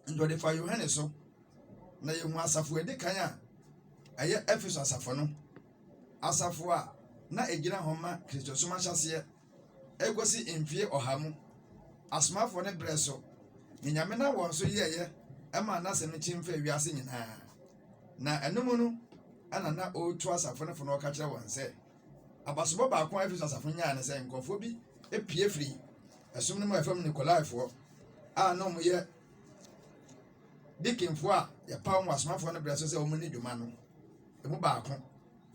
ndo de fa Yohane so na yehu asafo edi kan a aye Efeso asafo no asafo a na egina homa Kristo so mahase egosi mfie ohamu asomafo ne breso ni nyame na won so yeye ema na se no chimfa wiase nyina na enum no ana na otu asafo ne fo no ka kire won se abasobo ba akon Efeso asafo nya ne se nkofo bi epie firi esum no ma efam Nikolaifo a no mo ye dikinfo a ya pa won asomafo ne breso se o mu ni dwuma no emu ba akon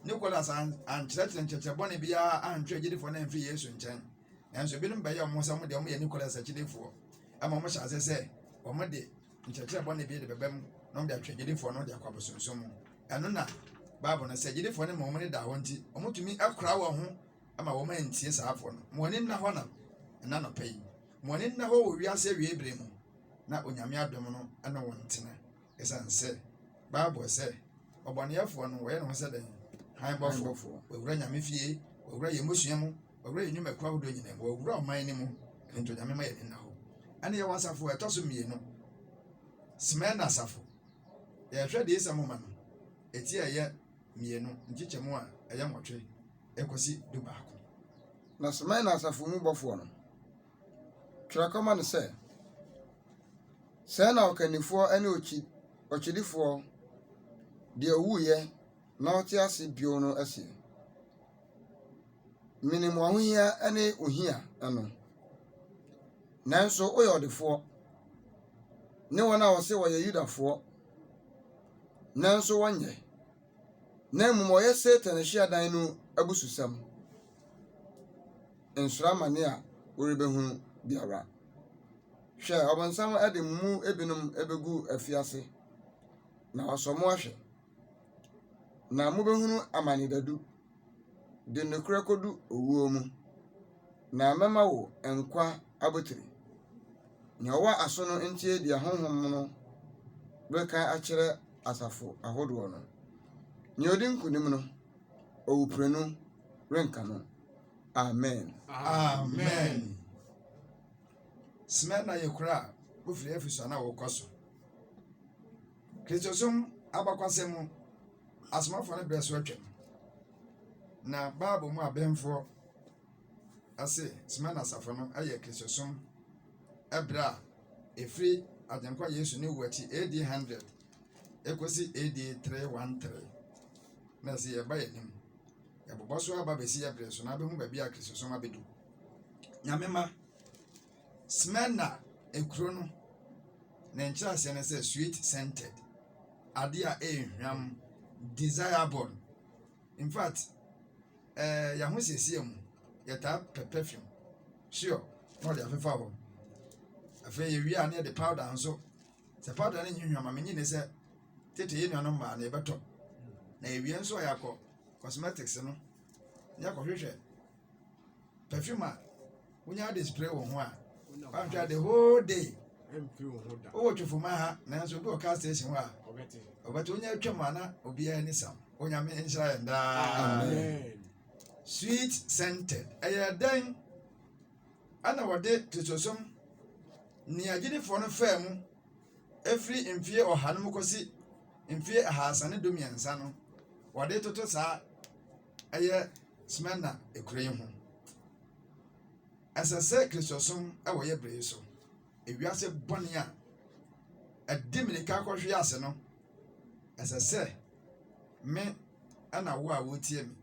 Nicholas ankyerɛkyerɛ bɔne biara antwe agyidifo na mfi Yesu nkyɛn nanso binom bɛyɛ ɔmo sɛ ɔmo de ɔmo yɛ Nicholas akyidifoɔ ama ɔmo hyɛ ase sɛ ɔmo de nkyerɛkyerɛ bɔne bi de bɛbɛm na ɔmo de atwe agyidifo no de akɔ abosonsom mu ɛno na Bible no sɛ agyidifo no ma ɔmo ne da hɔ nti ɔmo tumi akora wɔn ho ama wɔn antie saa afɔ no ma wɔn nna hɔ na ɛna nɔpɛ yi ma wɔn nna hɔ wɔ wiase awie bere mu na onyame adom no ɛna wɔn tena ɛsiane sɛ Bible sɛ ɔbɔneɛfoɔ no wɔyɛ ne ho sɛ dɛn han bɔfo wawura nyame fie wawura yɛ mosua mu wawura yɛ nnwuma kura hodo nyina mu wawura ɔman ne mu nto nyame ma yɛ nna hɔ ane yɛ wasafo ɛtɔ so mmienu Smyrna asafo yɛhwɛ de isɛ moma no eti ɛyɛ mmienu nkyekyɛmu a ɛyɛ nwɔtwe ekosi du baako na Smyrna asafo mu bɔfoɔ no twerɛ kɔma no sɛ sɛ na ɔkanifoɔ ane ɔkyidifoɔ deɛ owuyɛ na ɔte ase bio no asi minim ahohia ane ohia ano nanso oyɛ ɔdefoɔ ne wɔn a wɔse wɔyɛ Yudafoɔ nanso wɔnyɛ na mmom ɔyɛ Satan hyiadan no abususɛm nsora amane a wɔrebɛhunu biara hwɛ ɔbɔnsam de mu ebinom ebegu afiase na wasɔ mo ahwɛ na mubehunu amanedadu de nokura kodu owuo mu na mema wo nkwa abotiri nya wa aso no ntie dia honhom no beka akyerɛ asafo ahodoɔ no nya odi nkunim no owuprenu renka no amen amen Smyrna yekura ofiri Efeso na wɔkɔ so Kristosum abakwasɛm asomafo ne brɛ so atwam na Bible mu abɛnfoɔ ase Smyrna asafo no ayɛ Kristosom ɛbrɛ a efiri agyenkwa Yesu ne wu akyi AD 100 ekosi AD 313 na se yɛba yɛnim yɛbobɔ so aba bɛsi yɛbrɛ so na abɛhu baabi a Kristosom abɛdu nyamema Smyrna ekuro no na nkyerɛaseɛ ne sɛ sweet scented ade a ɛhwam desirable in fact ya ho siesie mu yɛtaa perfume sure na ɔde afefa hɔ afei yɛwie a ne yɛde powder nso sɛ powder no nyinhwam a menyi ne sɛ tete yɛ nnuanom maa na yɛbɛtɔ na yɛwie nso a yɛakɔ cosmetics no yɛakɔhwehwɛ perfume a wonya de spray wɔ ho a wantwa the whole day owó twefoma ha nanso obi wɔ car station hɔ a ɔbɛte wonya atwam ana obiara ni sam onyame nhyira yɛn daa amen sweet scented ɛyɛ dɛn ana wɔde Kristosom ne agyidifoɔ no faa mu efiri mfie ɔhanom kɔsi mfie ahasa ne dumiɛnsa no wɔde toto saa ɛyɛ Smyrna ekura yi ho ɛsɛ sɛ Kristosom ɛwɔ yɛ bere so ewiase bɔne a ɛdi mirika kɔhwe ase no ɛsɛ sɛ me ɛna wo a wotie me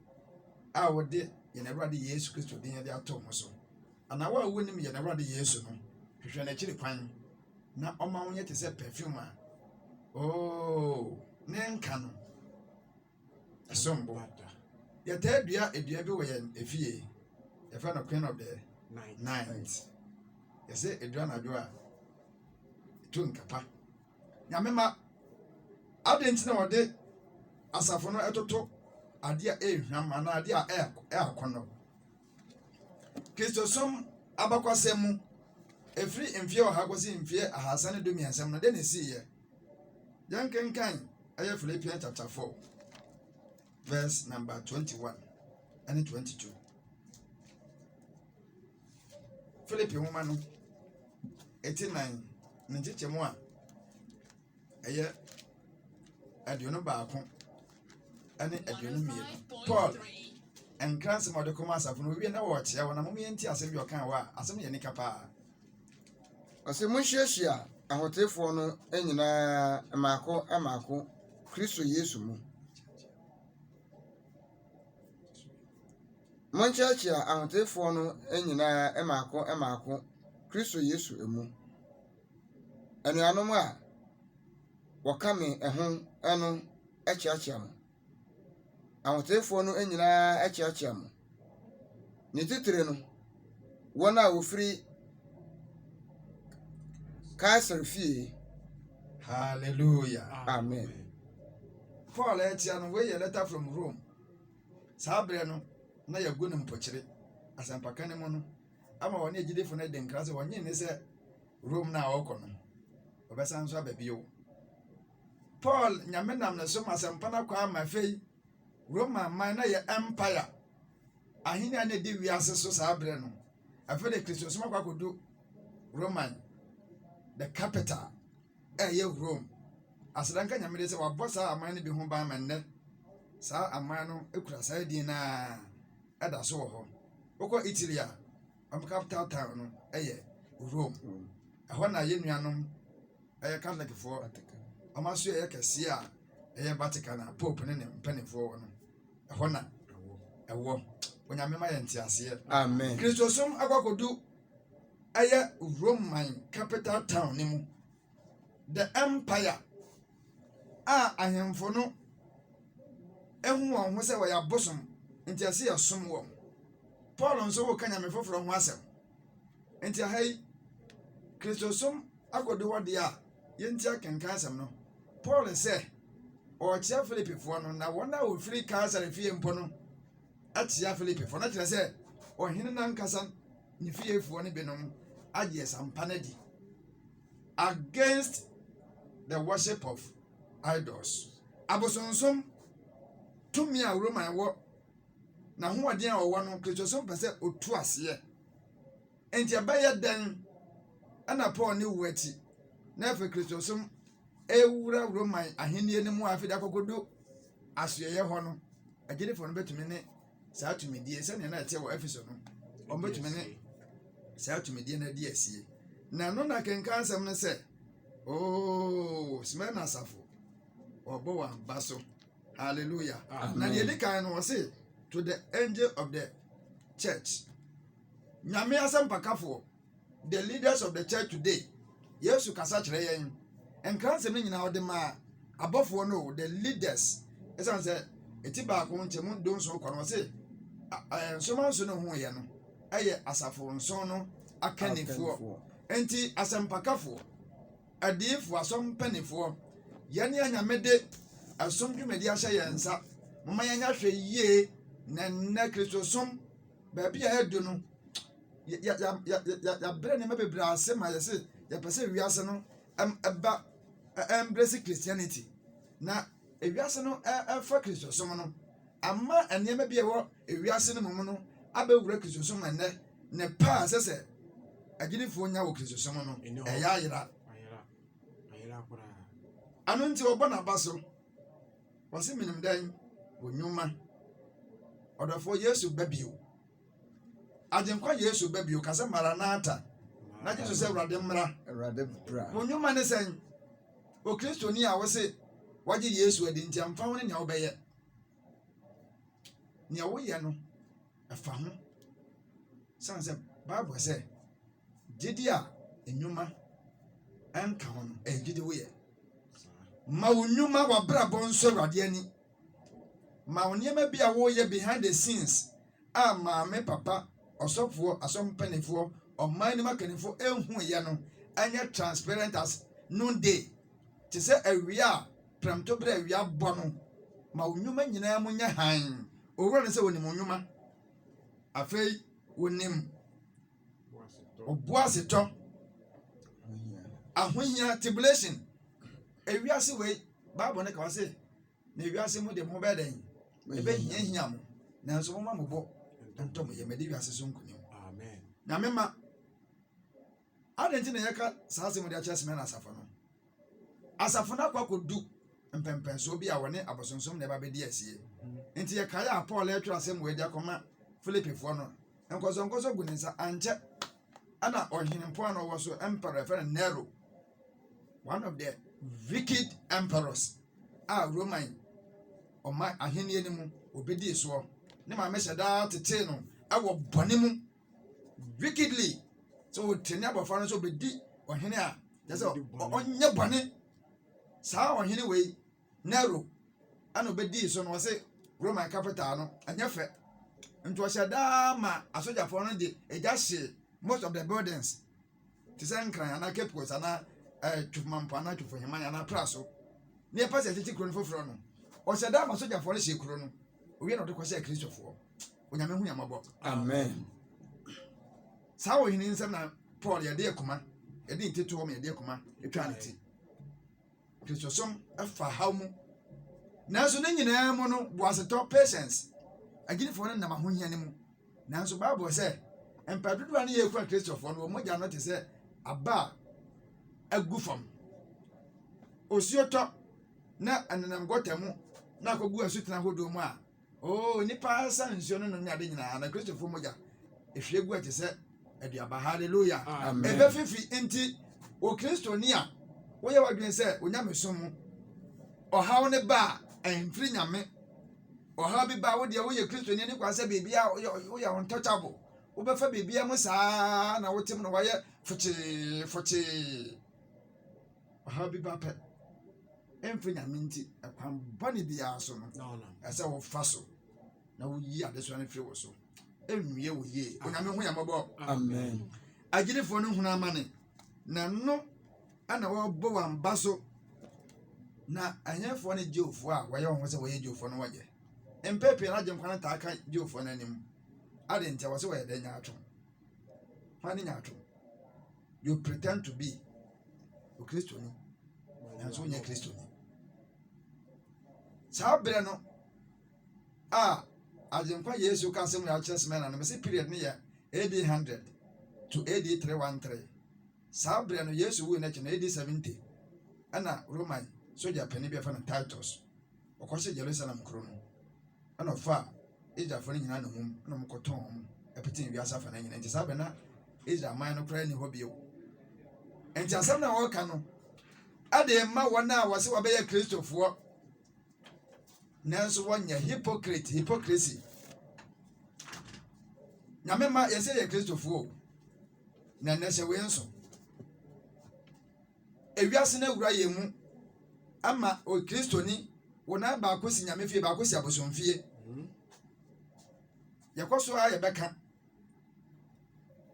a wode yɛn Awurade Yesu Kristo din yɛde ato mo so ana wo a wonim yɛn Awurade Yesu no hwehwɛ n'akyiri kwan na ɔma wo nyɛ te sɛ perfume a ne nka no ɛsombo yɛtaa dua bi wɔ yɛn efie yɛfɛ no Queen of the Night yɛsɛ edua nadwo a etu nkapa nyamema ade ntina wɔde asafo no ɛtoto ade a ehwam ana ade a ɛakɔnɔ Kristosom abakwasɛm mu efiri mfie ɔha kɔsi mfie ahasa ne dumiɛnsɛm no de ne siiyɛ yɛnkenkan ɛyɛ Philippians chapter 4 verse number 21 and 22 Philippi woman no 89 ne nkyekyɛmu a ɛyɛ aduonu baako ɛne aduonu mmienu. Paul nkra nsɛm a ɔde kɔma asafo no owie na wɔɔkyea wɔ na mom yɛnti asɛm bi ɔka wɔ a asɛm yɛ nika paa. Ɔsɛ monhyiahyia ahotefoɔ no nyinaa mmaako Kristo Yesu mu. Monhyiahyia ahotefoɔ no nyinaa mmaako Kristo Yesu mu. Anuanom a wɔka me ho no akyiakyia mo. Ahotefoɔ no nyinaa akyiakyia mo. Ne titire no, wɔn a wɔfiri Kaesare fie. Hallelujah. Amen. Paul ɛtia no wei yɛ letter from Rome. Saa berɛ no na yɛgu no mpɔkyere asɛmpaka no mu no ama wɔne agyidefo no de nkra sɛ wɔnye ne sɛ Rome na ɔkɔ no ɔbɛsan nso aba bio. Paul nyame nam ne so ma asɛmpa no akɔ ama afei Roma man na yɛ empire ahene a na di wiase so saa berɛ no afei de Kristo so makɔ akɔdu Roman the capital ɛyɛ Rome. Asedanka nyame de sɛ wabɔ saa aman no bi ho ban ma nnɛ saa aman no ekura saa din na ɛda so wɔ hɔ. Wokɔ Italy a capital town no ɛyɛ Rome. Ɛhɔ na yɛ nuanom ɛyɛ Catholicfoɔ ɔma so ɛyɛ kɛseɛ a ɛyɛ Vatican a Pope ne ne mpanimfoɔ wɔ no ɛhɔ na ɛwɔ. Onyame ma yɛ nteaseɛ. Amen. Kristosom akɔkɔdu ɛyɛ Roman capital town ne mu. The empire a ahemfo no ehu wɔn ho sɛ wɔyɛ abosom nti ase yɛ som wɔn. Paul nso wɔ ka nyame foforɔ ho asɛm. Nti aha yi Kristosom akɔdu hɔ deɛ a yɛnti akenka asɛm no. Paul sɛ ɔkyea Filipifoɔ no na wɔn a wɔfiri Kaesare fie mpo no akyea Filipifoɔ no kyerɛ sɛ ɔhene nankasa ne fiefoɔ no binom agye sampa no di against the worship of idols. Abosonsom tumi a Roman wɔ na hoɔden a ɔwɔ no Kristosom pɛ sɛ otu aseɛ. Enti ɛbɛyɛ dɛn ɛna Paul ne wu akyi na afei Kristosom ewura Roman ahenni no mu afei de akɔkɔdu asoɛyɛ hɔ no agyedefo no bɛtumi ne saa tumidie sɛnea na ɛte wɔ Efeso no ɔmbɛtumi ne saa tumidie no adi asie. Na no na kenka asɛm no sɛ Smyrna asafo ɔbɔ wɔn ba so. Hallelujah. Na deɛ di kan no wɔ se to the angel of the church. Nyame asɛmpakafoɔ the leaders of the church today. Yesu kasa kyerɛ yɛn. Nkra nsɛm no nyinaa ɔde ma abɔfoɔ no the leaders. Ɛsan sɛ eti baako nkyɛmu donso kɔ no wɔ se nsoma nso no ho yɛ no ɛyɛ asafo nson no akanifoɔ. Enti asɛmpakafoɔ adiifoɔ asɔmpanifoɔ yɛne anyame de asom dwumadi ahyɛ yɛn nsa moma yɛnyɛ hwɛ yie na nnɛ Kristosom baabi a ɛdu no yɛbrɛ nneɛma bebree ase ma yɛse yɛpɛ sɛ wiase no ɛba embrace Christianity na ewiase no ɛfa Kristosom no ama nneɛma bi a ɛwɔ ewiase no mu no abɛwura Kristosom nnɛ ne paa sɛ sɛ agyinifoɔ nya wɔ Kristosom no ɛyɛ ayera. Ano nti ɔbɔ n'aba so wɔse menim dɛn onyuma ɔdɔfoɔ Yesu ba bio agyenkwa Yesu ba bio kasɛ Maranatha na gye so sɛ Awurade mmra onyuma ne sɛn okristoni a wɔse wagye Yesu adi nti amfa ho ne nea wobɛyɛ nea woyɛ no ɛfa ho san sɛ Bible sɛ gyidi a enyuma ɛnka ho no gyidi woyɛ. Ma wo nnwuma w'abrabɔ nso Awurade ani. Ma wo nneɛma bi a woyɛ behind the scenes a maame papa ɔsɔfoɔ asɔmpanifoɔ ɔman no makanifoɔ ehu yɛ no ɛnyɛ transparent as noonday. Te sɛ awia a pramto bere awia bɔ no ma wo nnwuma nyinaa mu nyɛ han. Owura ne sɛ wonim nnwuma. Afei wonim obuasetɔ ahohia tribulation. Ewiase wei Bible ne ka wɔ se na ewiase mu de mo bɛ den ɛbɛhiahia mo nanso mo ma mo bɔ ntɔ mo yɛ mɛde wiase so nkonim. Amen. Nyame ma adɛnti na yɛka saa asɛm de akyerɛ Smyrna asafo no asafo na kwa kodu mpempenso bi a wone abosonsom na ba bedi asie nti ye kaya Paul etwa asem we dia koma Filipifo no enkoso gu nsa anche ana ohinempo no wo so emperor fe Nero, one of the wicked emperors Roman oma ahenie ni mu obedi so ne ma me sheda tete no awo bone mu wickedly so tenya bofano so obedi ohene a just onye bone saa ohene we Nero ana obedi so no say Roman capital no anya fe nto sheda ma asojafo no de eja hye most of the buildings tisan kran ana kepos ana twumampa na twufo hemanya na praso ne pase tete kro no foforo no o sheda ma sojafo no hye kro no owie na de kwase Kristofo onyame hu yamabo Amen. saa wo hini nsem na Paul ya de akuma ya de ntetu ho me ya de akuma etwa ne ti Kristosom afa hawmu nanso ne nyina mu no boaseto patience agirifo no nam ahohia ne mu nanso Bible say empadudu ani ye kwa Kristofo no mo ja no te say aba agufam osioto na ananam gotamu na akogu asutena hodo mu a nipa san nsuo no no ade nyina na Kristofo mo ja ehwe gu ate say aduaba hallelujah ebe fifi enti o Kristoni a wo ye wadwen say onyame som ohaw ne ba enfiri nyame ohaw bi ba wo de wo ye Kristoni ne kwa say bibia wo ya untouchable wo be fa bibia mo saa na wo tim no waye fuchi ohaw bi ba pe enfiri nyame nti akwan bone bia so no ese wo fa so na wo yi ade so na firi wo so enwie wo ye onyame hu yamabo Amen. agirifo no huna amane na no ana wo bo wamba so na anyefo ne jeofo a waye ho se waye jeofo no waje empepe na agem kwana ta aka jeofo no anim ade ntia wo se waye da nya ato hani nya ato you pretend to be o Kristoni na so nya Kristoni sabre no Ajempa Yesu kasem na chesmen na me se period ne ya AD 100 to AD 313 sabre no Yesu wu na che na AD 70 ana Roman soja pani bi fa na Titus okose Jerusalem kro no ana fa eja fo nyina na hum na mkoton epitin wi asafa na nyina nti sabe na eja man no kra ni ho bio enti asem na wo ka no ade ma wona wase wa be ya Kristofo nanso wonya hypocrisy nyame ma yese ye Kristofo na nese we nso ewiase na wura ye mu ama o Kristoni wona ba akosi nyame fie ba akosi abosomfie yakoso a ye beka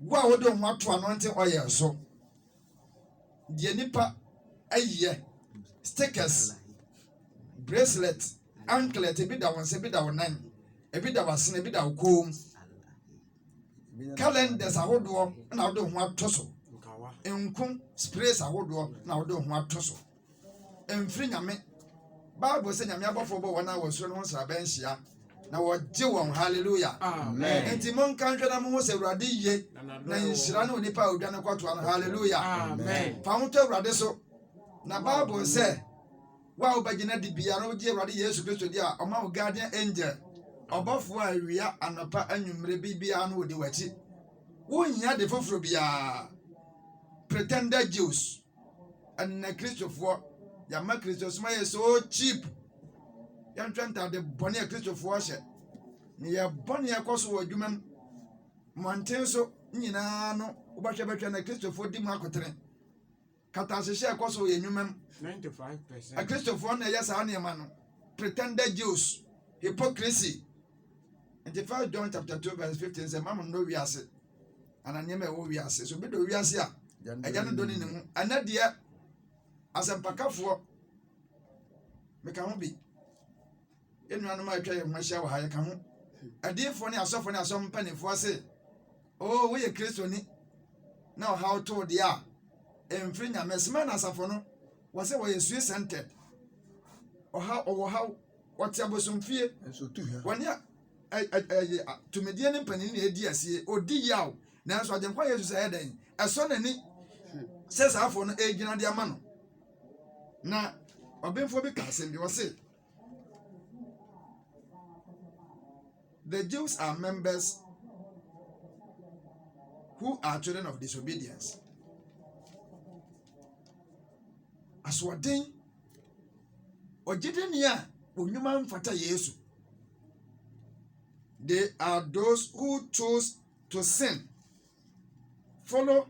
wo a wodo ho ato anonte oye so die nipa ayiye stickers bracelet anklet bi da wonse bi da wonan bi da wasene bi da kom calendars ahodo na wodo ho atoso enkum sprays ahodo na wodo ho atoso emfiri nyame Bible say nyame abofo bo wona wasuro no sra ben hia na woje won hallelujah Amen. enti mon kan hweda mo ho se urade ye na nhira ne onipa odwa ne kwato an hallelujah Amen. fa ho to urade so na Bible say wa obagina di bia no die urade Yesu Kristo dia o ma guardian angel obofo a wia anopa anwumre bibia no odi wachi wo hia de foforo bia pretender Jews and Christopher yama Christopher is so cheap yan twanta de bone Christopher hye ne ya bone yakoso wadwumam monten so nyina no ubahwe betwa na Christopher di mu akotere kata hye yakoso ye nwumam 95%. a Christopher na yesa na ma no pretender Jews hypocrisy. And the first John chapter 2 verse 15 says, "Mama no we ase, and I never we ase." So be do we ase a. Eja no doni ne mu. Anadia asempakafo me ka ho bi. Enu anu ma atwa ye hwahia wa ha ye ka ho. Adifo ne asofo ne asompanifo ase. Oh, we ye Kristoni. Now how to dia. Emfri nya mesma na asafo no. Wase wo ye sue centered. Oha what abosomfie. Enso tu hia. Wanya tumedie ne panini na edi asie odi yaw nanso agenkwa Yesu say den eso nani sesa afo no egina de ama no na ɔbɛnfoɔ bi ka asɛm bi wɔ se the Jews are members who are children of disobedience. Asoɔden ɔgyedeni a onyuma mfata Yesu. They are those who choose to sin, follow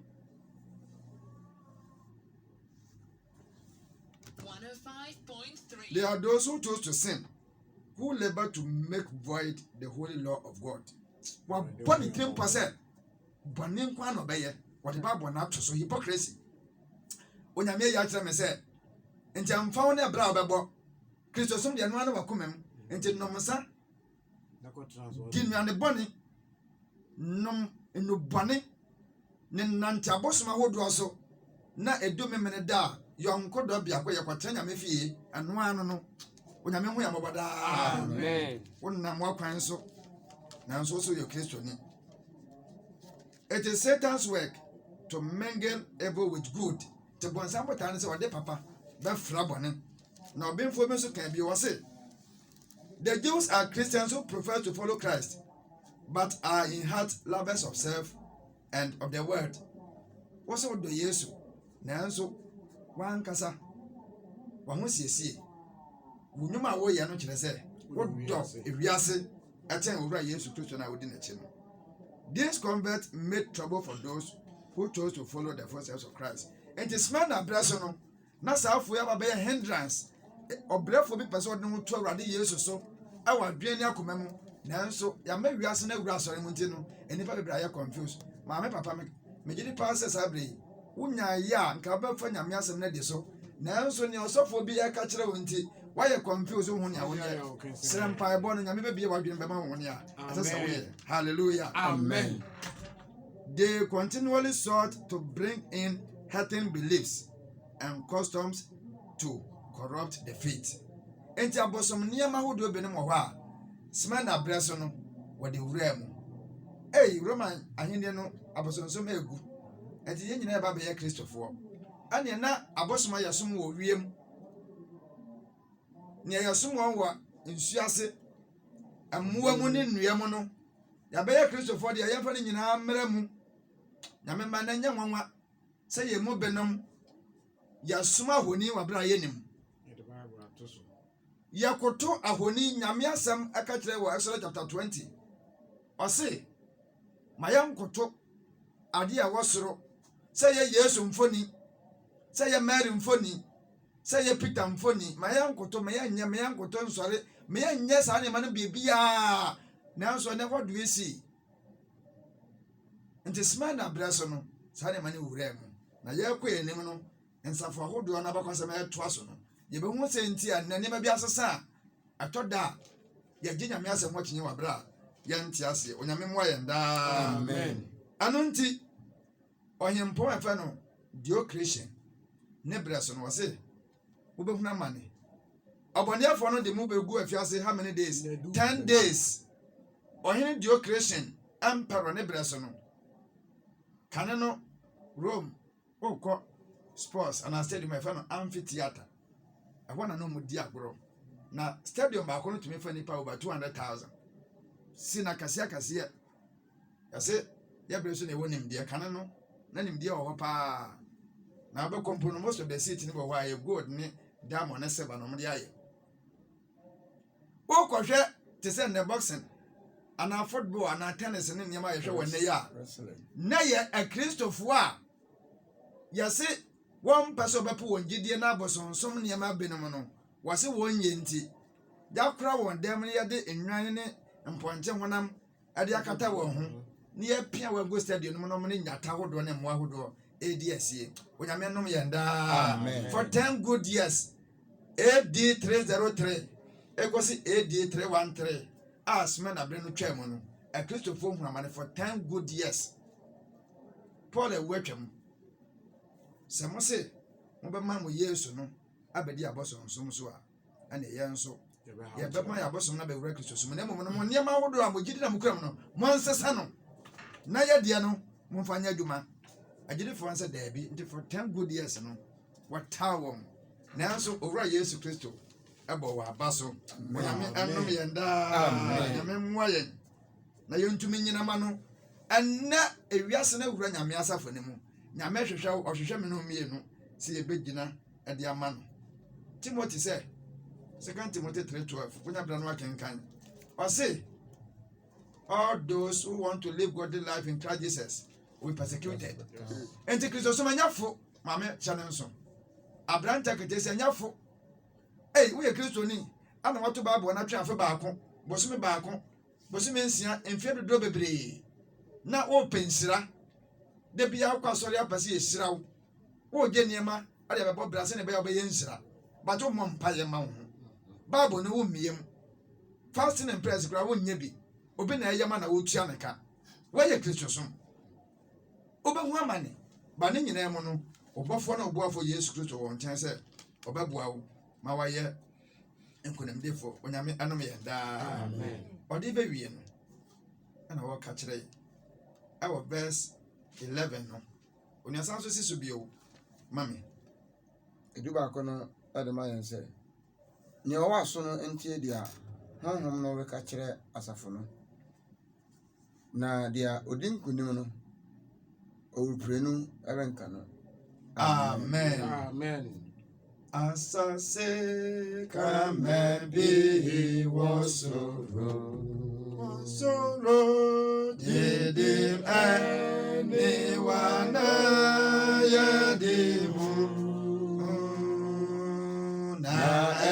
105.3. They are those who chose to sin, who labor to make void the holy law of God. What body 10%? Bonin kwan obeye. What the Bible na to so hypocrisy. Onyame ya kyerɛ me sɛ nti amfa wo ne bra obɛbɔ. Kristosom de no ana wakomam. Nti nomsa di nuane bɔne nom enubɔne ne nante abosoma hodoɔ so na edome mene da yɔnko dɔ biako yɛkɔtɛ nyame fie ano ano no onyame ho yamɔbɔ daa. Amen. Wonnam wakwan so nanso so yɛ Kristoni. It is Satan's work to mingle evil with good. Te bɔnsam botaa ne sɛ ɔde papa bɛfra bɔne na ɔbɛnfoɔ bi nso kan bi wɔ se the Jews are Christians who prefer to follow Christ but are in heart lovers of self and of the world. Wɔsɛ wɔdɔ Yesu nanso wankasa wɔn ho siesie wɔn nnwuma a wɔyɛ no kyerɛ sɛ wɔdɔ ewiase ɛkyɛn owura Yesu Kristo na wɔdi n'akyi no. These converts made trouble for those who chose to follow the footsteps of Christ. And the Smyrna brɛso no na saa afo ya ba bɛyɛ hindrance ɔbrɛfo bi pɛ sɛ ɔde ho to awurade Yesu so ɛwɔ adwene ne akoma mu nanso yɛama wiase na awura asɔre mu nti no nnipa bebree ayɛ confused. Maame papa megye di paa sɛ saa bere yi wonya ayɛ a nka wobɛfa nyame asɛm no adi so nanso nea ɔsɔfoɔ bi ɛka kyerɛ wo nti woayɛ confused wo ho nea wonyɛ serɛ mpaebɔ no nyame bɛbie w'adwene bɛma wo nea ɛsɛ sɛ woyɛ. Hallelujah. Amen. They continually sought to bring in hurting beliefs and customs to corrupt the faith. Enti abosom nneɛma ahodoɔ binom wɔ hɔ a Smyrna brɛ so no wɔde wura mu. Roman ahenni no abosonsom egu. Enti yɛn nyinaa ba bɛyɛ Kristofoɔ. Ane na abosom ayɛsom wɔ wiem. Nea yɛsom wɔn wɔ nsuase mmoa mu ne nnua mu no yɛbɛyɛ Kristofoɔ deɛ yɛmfa no nyinaa mmrɛ mu. Nyame ma na nyɛ nwanwa sɛ yɛ mu benom yɛsom ahoni wɔ bere a yɛnim. Yɛkoto ahoni nyame asɛm aka kyerɛ wɔ Exodus chapter 20. Ɔse ma yɛnkoto ade a wɔ soro sɛ yɛ Yesu mfoni sɛ yɛ Mary mfoni sɛ yɛ Peter mfoni ma yɛnkoto ma yɛnkoto nsɔre ma yɛnyɛ saa nneɛma no biribiaa nanso ne hɔ do esi. Nti Smyrna brɛ so no saa nneɛma no wura mu na yɛkɔ anim no nsafo ahodoɔ no abakɔsɛm ɛtoa so no yɛbɛhu sɛ nti a nneɛma bi asesa a ɛtɔ da a yɛgye nyame asɛm ho akyinnye wɔ berɛ a yɛnte aseɛ. Onyame mmoa yɛn daa. Amen. Ano nti ɔhempɔn ɛfɛ no Diocletian ne brɛ so no wɔ se wobɛhunu amane. Ɔbɔneɛfoɔ no de mu bɛgu afiase how many days? 10 days. Ɔhene Diocletian emperor ne brɛ so no kane no Rome wokɔ sports and a stadium ɛfɛ no amphitheater ɛhɔ na no mu di agorɔ na stadium baako no tumi fa nipa over 200,000 si na kaseɛ yɛse yɛbrɛ so na ɛwɔ nimdeɛ kane no na nimdeɛ wɔ hɔ paa na wobɛkɔmpo no most of the seat no wɔ hɔ a yɛ gold ne diamond ne silver no mode ayɛ. Wokɔhwɛ te sɛ nnɛ boxing anaa football anaa tennis ne nneɛma a yɛhwɛ wɔ nnɛ yi a na yɛ akristofoɔ a yɛse wɔn mpɛ sɛ ɔbɛpo wɔn gyidie na abosonsom nneɛma binom no wɔse wɔn nyɛ nti yakora wɔn dɛm no yɛde nnwan ne mpɔnkye honam ɛde akata wɔn ho ne yɛpia wɔn agu stadium no mu ne nyata ahodoɔ ne mmoa ahodoɔ ɛdi asie. Onyame nom yɛn daa. For 10 good years AD 303 ɛkɔsi AD 313 a Smyrna brɛ no twaa mu no akristofoɔ hu amane for 10 good years. Paul ɛwu atwa mu sɛ mo se mobɛma mo Yesu no abɛdi abosonsom so a ɛne yɛn nso yɛbɛma yɛ abosom no abɛwura Kristosom na mmom no mo nneɛma ahodoɔ a mogyidi na mokura mu no monsesa no na yɛdeɛ no momfa nyɛ adwuma. Agyidifoɔ nsɛ daabi nti for 10 good years no wɔtaa wɔn nanso owura yesu kristo ɛbɔ wɔ aba so onyame ɛnom yɛn daa nyame mmoa yɛn na yɛntumi nyinama no ɛnɛ ewiase no awura nyame asafo ne mu nyame hwehwɛ ɔhwehwɛ me no mmienu sɛ yɛbɛgyina ɛde ama no timothy sɛ 2 Timothy 3:12 wonya bra no akenkan ɔse all those who want to live godly life in Christ Jesus will be persecuted enti kristo so manyafo mame hyɛ ne nso abranta kete sɛ nyafo woyɛ kristoni ana wato bible na twe afe baako bosome baako bosome nsia mfie dodo bebree na wo pensira de bia akɔ asɔre apase yɛhyira wo wo gye nneɛma ade bɛbɔ brase ne bɛyɛ ɔbɛyɛ nhyira bato mmɔ mpaeɛ ma wo ho bible no wo mmiem fasting and prayers kora wo nyɛ bi obi na ɛyɛ ma na wotua ne ka wɔyɛ kristo som wobɛhu amane ba ne nyinaa mu no ɔbɔfoɔ na ɔboafo yesu kristo wɔ nkyɛn sɛ ɔbɛboa wo ma wayɛ nkonimdifo onyame anom yɛn daa ɔde bɛwie no ɛna wɔka kyerɛ ɛwɔ verse 11 no onuasan so si so bio mame edu baako no ɛde ma yɛn sɛ nea ɔwɔ aso no ntie deɛ honhom no bɛka kyerɛ asafo no na deɛ odi nkonim no ɔwurupirenu ɛbɛnka no amen asase kamebi wosoro didim anyone yadimu na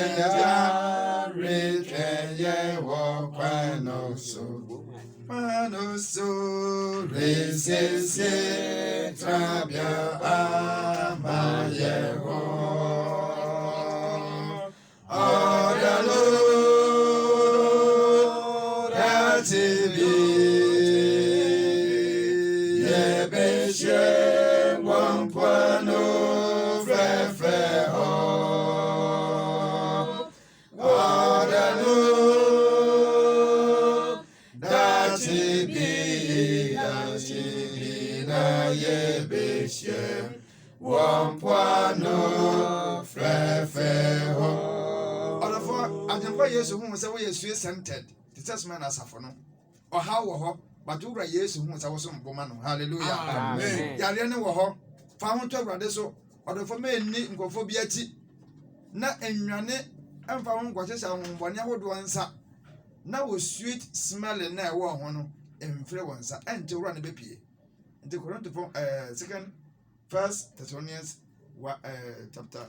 eja retreye wokwano so resese trabia amayeho Yesu hu sɛ woyɛ sue centered te sɛ soma na asafo no ɔhaw wɔ hɔ but wowura yesu hu sɛ wo so mboma no hallelujah amen yareɛ ne wɔ hɔ fa ho to awurade so ɔdɔfo ma ɛnni nkɔfo bi akyi na nnwane ɛmfa ho nkɔhyehyɛ ahombɔne ahodoɔ nsa na wɔ sweet smelling na ɛwɔ ho no ɛmfiri wɔ nsa ɛnte wura ne bɛpie nti Korintofo 1 Thessalonians chapter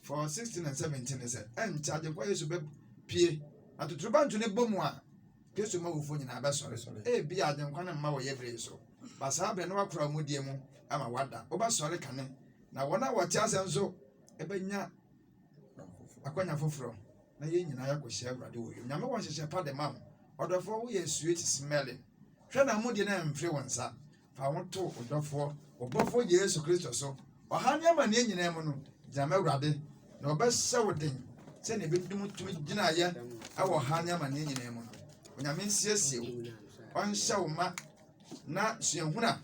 4 16 and 17 sɛ ɛnte agyenkwa yesu bɛpie atotrobanto ne bɔ mu a Kristo ma wofo nyinaa bɛsɔre bi agyenkwa ne mma wɔ yɛbrɛ so ba saa bɛ no wakora mu die mu ama wada wobɛsɔre kane na wɔn a wɔte asɛ nso ɛbɛnya akwanya foforɔ na yɛn nyinaa yɛakɔhyia awurade wɔ yam nyame wɔn hyehyɛ pa de ma wo ɔdɔfoɔ woyɛ sweet smelling hwɛ na mode no amfiri wo nsa fa wo to ɔdɔfoɔ ɔbɔfoɔ Yesu Kristo so ɔha ne ama ne nyinaa mu no gyina ma awurade na ɔbɛhyɛ wo den sɛnea ɛbɛdum tumi gyinaeɛ ɛwɔ ha ne ama ne nyinaa mu no onyame nsiesie wo ɔnhyɛ wo ma na suahunu a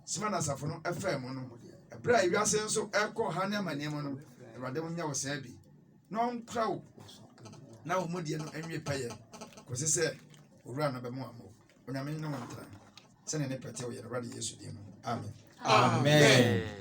sima na asafo no ɛfaa mu no ɛberɛ a ewiase nso ɛkɔ ha ne ama ne mu no awurade wo nyɛ wo saa bi na ɔnkora wo na wo mu deɛ no anwie pɛyɛ kɔsi sɛ owura no bɛma mo onyame ne wo ntena sɛnea ne pɛtɛ wo yɛ awurade Yesu din mu amen